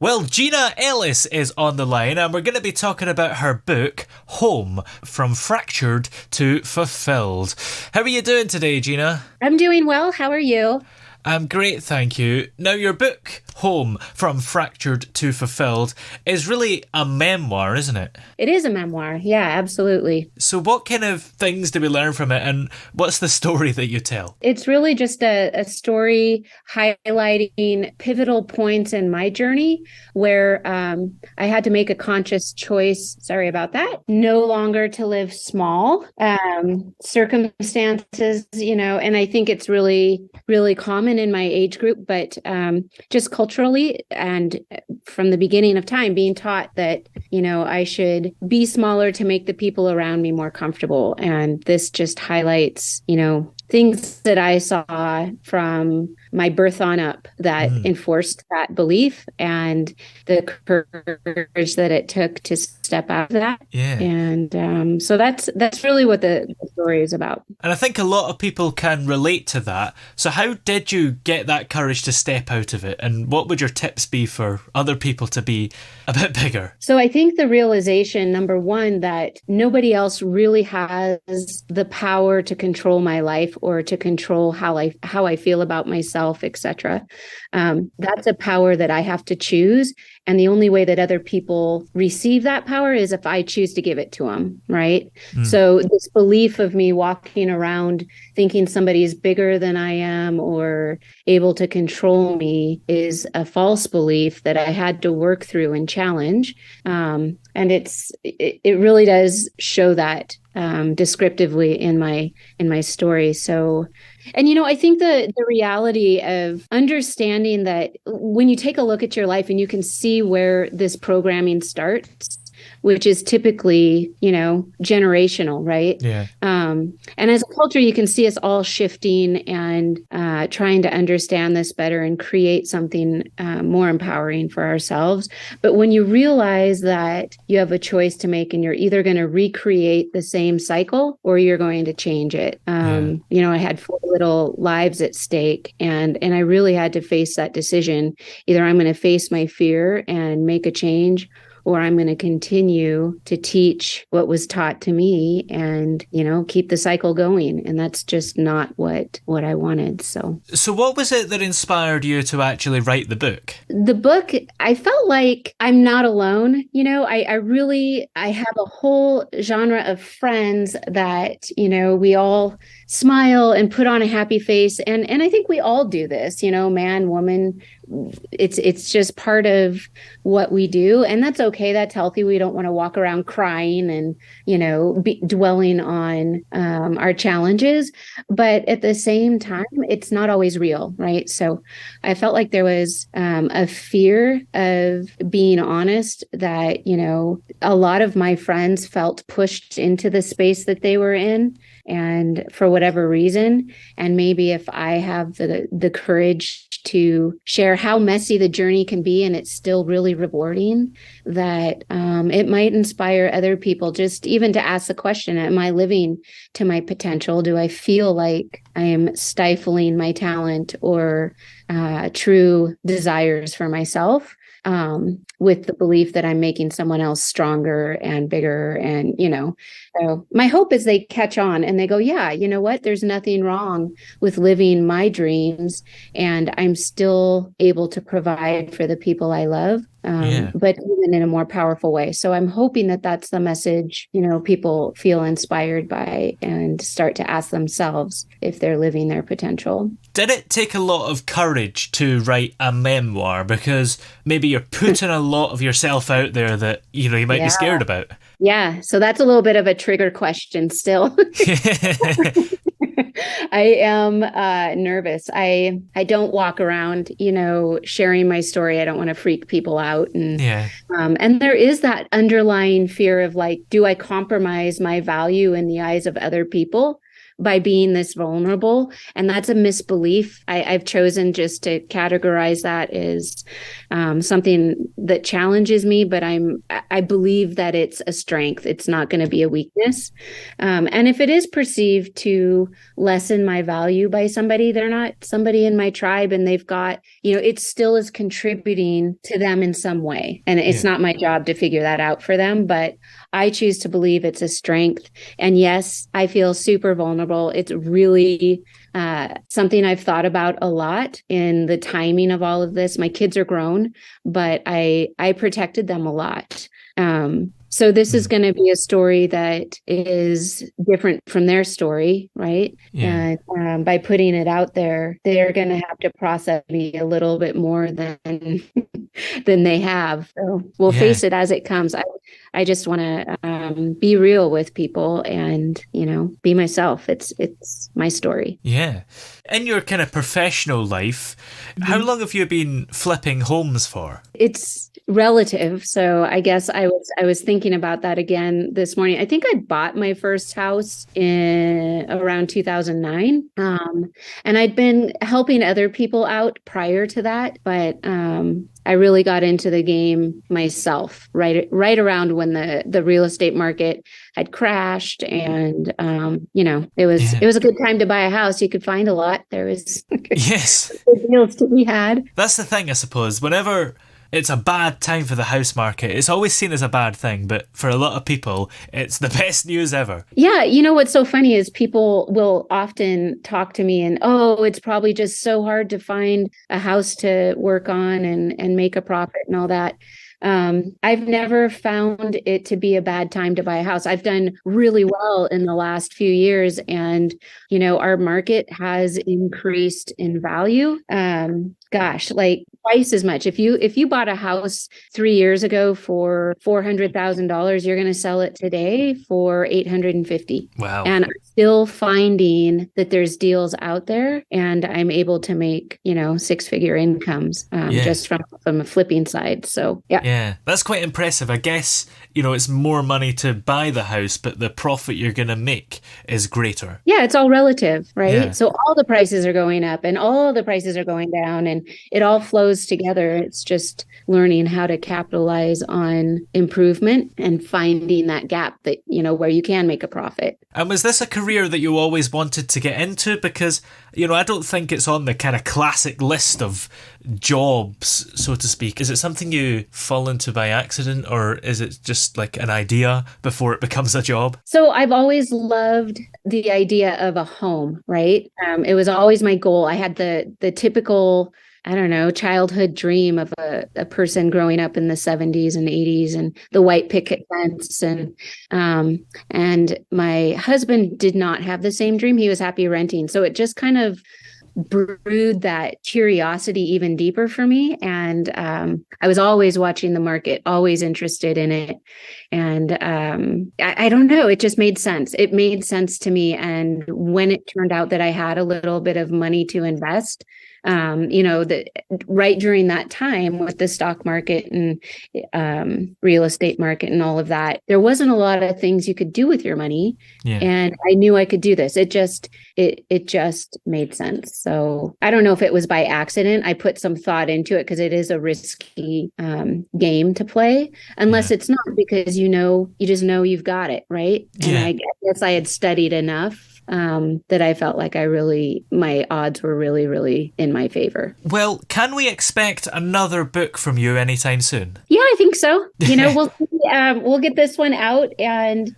Well, Gina Ellis is on the line, and we're going to be talking about her book, Home, From Fractured to Fulfilled. How are you doing today, Gina? I'm doing well. How are you? I'm great, thank you. Now, your book, Home, From Fractured to Fulfilled, is really a memoir, isn't it? It is a memoir. Yeah, absolutely. So what kind of things do we learn from it, and what's the story that you tell? It's really just a story highlighting pivotal points in my journey where I had to make a conscious choice. Sorry about that. No longer to live small circumstances, and I think it's really, really common in my age group, but just culturally and from the beginning of time being taught that, I should be smaller to make the people around me more comfortable. And this just highlights, things that I saw from my birth on up that enforced that belief and the courage that it took to step out of that. Yeah. And so that's really what the story is about. And I think a lot of people can relate to that. So how did you get that courage to step out of it? And what would your tips be for other people to be a bit bigger? So I think the realization, number one, that nobody else really has the power to control my life or to control how I feel about myself, etc. That's a power that I have to choose. And the only way that other people receive that power is if I choose to give it to them, right? So this belief of me walking around thinking somebody is bigger than I am or able to control me is a false belief that I had to work through and challenge. And it really does show that descriptively in my story. So, and I think the reality of understanding that when you take a look at your life and you can see where this programming starts, which is typically, generational, right? Yeah. And as a culture, you can see us all shifting and trying to understand this better and create something more empowering for ourselves. But when you realize that you have a choice to make and you're either going to recreate the same cycle or you're going to change it. I had 4 little lives at stake and I really had to face that decision. Either I'm going to face my fear and make a change, or I'm going to continue to teach what was taught to me and, keep the cycle going. And that's just not what I wanted. So what was it that inspired you to actually write the book? The book, I felt like I'm not alone. I have a whole genre of friends that, we all smile and put on a happy face. And I think we all do this, man, woman. It's just part of what we do. And that's okay. That's healthy. We don't want to walk around crying and, dwelling on our challenges. But at the same time, it's not always real, right? So I felt like there was a fear of being honest that, a lot of my friends felt pushed into the space that they were in. And for whatever reason, and maybe if I have the courage to share how messy the journey can be and it's still really rewarding, that it might inspire other people just even to ask the question, am I living to my potential? Do I feel like I am stifling my talent or true desires for myself? With the belief that I'm making someone else stronger and bigger. And, so my hope is they catch on and they go, yeah, you know what? There's nothing wrong with living my dreams. And I'm still able to provide for the people I love, but even in a more powerful way. So I'm hoping that that's the message, people feel inspired by and start to ask themselves if they're living their potential. Did it take a lot of courage to write a memoir? Because maybe you're putting a lot of yourself out there that, you might be scared about. Yeah. So that's a little bit of a trigger question still. I am nervous. I don't walk around, sharing my story. I don't want to freak people out. And there is that underlying fear of like, do I compromise my value in the eyes of other people? by being this vulnerable. And that's a misbelief. I've chosen just to categorize that as something that challenges me, but I believe that it's a strength. It's not going to be a weakness. And if it is perceived to lessen my value by somebody, they're not somebody in my tribe, and they've got, it still is contributing to them in some way. And it's not my job to figure that out for them, but I choose to believe it's a strength. And yes, I feel super vulnerable. It's really something I've thought about a lot in the timing of all of this. My kids are grown, but I protected them a lot. So this is going to be a story that is different from their story, right? Yeah. And by putting it out there, they're going to have to process me a little bit more than than they have. So we'll face it as it comes. I just want to be real with people and, be myself. It's my story. Yeah. In your kind of professional life, how long have you been flipping homes for? It's relative. So I guess I was thinking about that again this morning. I think I bought my first house in around 2009. And I'd been helping other people out prior to that, but I really got into the game myself right around when the real estate market had crashed, and it was a good time to buy a house. You could find a lot. There was good deals to be had. That's the thing, I suppose. Whenever it's a bad time for the house market, it's always seen as a bad thing, but for a lot of people, it's the best news ever. Yeah, what's so funny is people will often talk to me and, it's probably just so hard to find a house to work on and make a profit and all that. I've never found it to be a bad time to buy a house. I've done really well in the last few years, and our market has increased in value. Like twice as much. If you bought a house 3 years ago for $400,000, you're going to sell it today for $850,000. Wow. And I'm still finding that there's deals out there, and I'm able to make, 6-figure incomes just from a flipping side. So, yeah. Yeah, that's quite impressive. I guess, it's more money to buy the house, but the profit you're going to make is greater. Yeah, it's all relative, right? Yeah. So all the prices are going up and all the prices are going down, and it all flows together. It's just learning how to capitalize on improvement and finding that gap that, where you can make a profit. And was this a career that you always wanted to get into? Because, I don't think it's on the kind of classic list of jobs, so to speak. Is it something you fall into by accident, or is it just like an idea before it becomes a job? So I've always loved the idea of a home, right? It was always my goal. I had the typical, I don't know, childhood dream of a person growing up in the 70s and 80s and the white picket fence. And my husband did not have the same dream. He was happy renting. So it just kind of brewed that curiosity even deeper for me. And I was always watching the market, always interested in it. And I don't know, it just made sense. It made sense to me. And when it turned out that I had a little bit of money to invest, right during that time with the stock market and real estate market and all of that, there wasn't a lot of things you could do with your money. Yeah. And I knew I could do this. It just made sense. So I don't know if it was by accident. I put some thought into it because it is a risky game to play, unless it's not, because you just know you've got it, right? And I guess I had studied enough that I felt like my odds were really, really in my favor. Well, can we expect another book from you anytime soon? Yeah, I think so. We'll get this one out and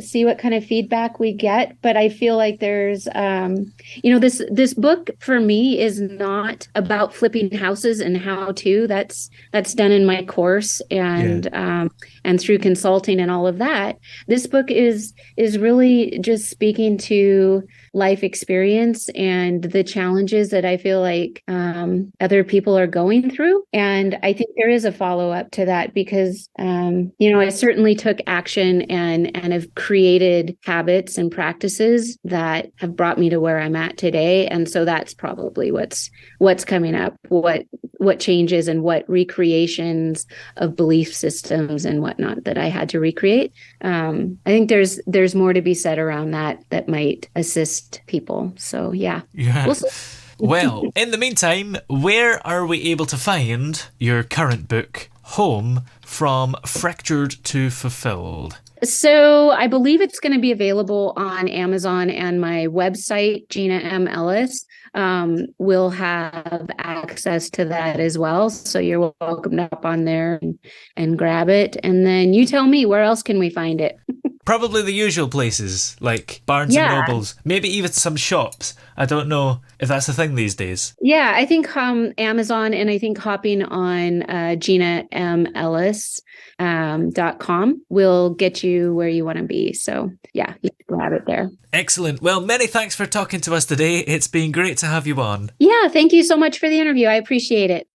see what kind of feedback we get. But I feel like there's, this book for me is not about flipping houses and how to. That's done in my course and through consulting and all of that. This book is really just speaking to life experience and the challenges that I feel like other people are going through. And I think there is a follow-up to that because I certainly took action and have created habits and practices that have brought me to where I'm at today. And so that's probably what's coming up, what changes and what recreations of belief systems and whatnot that I had to recreate. I think there's more to be said around that might assist people. So yeah. Yeah. We'll see. Well, in the meantime, where are we able to find your current book, Home from Fractured to Fulfilled? So I believe it's going to be available on Amazon, and my website, Gina M. Ellis, will have access to that as well. So you're welcome to hop on there and grab it. And then you tell me, where else can we find it? Probably the usual places, like Barnes and Yeah. Nobles, maybe even some shops. I don't know if that's a thing these days. Yeah, I think Amazon, and I think hopping on Gina M. Ellis .com will get you where you want to be. So yeah, you can grab it there. Excellent. Well, many thanks for talking to us today. It's been great to have you on. Yeah, thank you so much for the interview. I appreciate it.